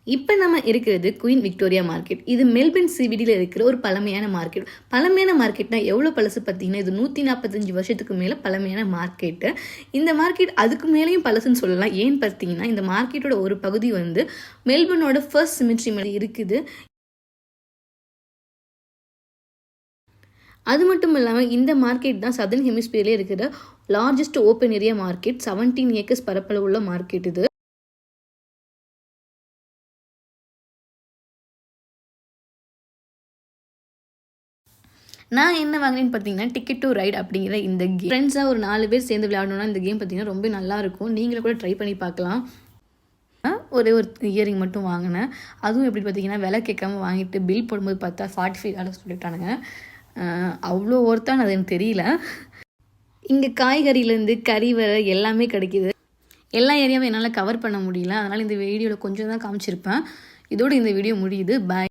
இப்போ நம்ம இருக்கிறது குயின் விக்டோரியா மார்க்கெட். இது மெல்பர்ன் சிபிடியில் இருக்கிற ஒரு பழமையான மார்க்கெட். பழமையான மார்க்கெட்னா எவ்வளோ பழசு பார்த்தீங்கன்னா, இது 145 வருஷத்துக்கு மேலே பழமையான மார்க்கெட்டு. இந்த மார்க்கெட் அதுக்கு மேலேயும் பழசுன்னு சொல்லலாம். ஏன்னு பார்த்தீங்கன்னா, இந்த மார்க்கெட்டோட ஒரு பகுதி மெல்பர்னோட ஃபர்ஸ்ட் சிமெட்ரி மேலே இருக்குது. அது மட்டும் இல்லாமல் இந்த மார்க்கெட் தான் சதர்ன் ஹெமிஸ்பியர்லேயே இருக்கிற largest open area market. 17 acres பரப்பளவு உள்ள மார்க்கெட் இது. நான் என்ன வாங்கினேன்னு பார்த்தீங்கன்னா, டிக்கெட் டு ரைட் அப்படிங்கிற இந்த கேம். ஃப்ரெண்ட்ஸாக ஒரு 4 பேர் சேர்ந்து விளையாடணும்னா இந்த கேம் பார்த்தீங்கன்னா ரொம்ப நல்லாயிருக்கும். நீங்களும் கூட ட்ரை பண்ணி பார்க்கலாம். ஒரு இயரிங் மட்டும் வாங்கினேன். அதுவும் எப்படி பார்த்தீங்கன்னா, விலை கேட்காம வாங்கிட்டு பில் போடும்போது பார்த்தா $45 சொல்லிட்டானுங்க. அவ்வளோ ஒர்த்தான அது எனக்கு தெரியல. இங்கே காய்கறியிலேருந்து கறி வரை எல்லாமே கிடைக்கிது. எல்லா ஏரியாவும் என்னால் கவர் பண்ண முடியல. அதனால் இந்த வீடியோவில் கொஞ்சம் தான் காமிச்சிருப்பேன். இதோடு இந்த வீடியோ முடியுது. பாய்.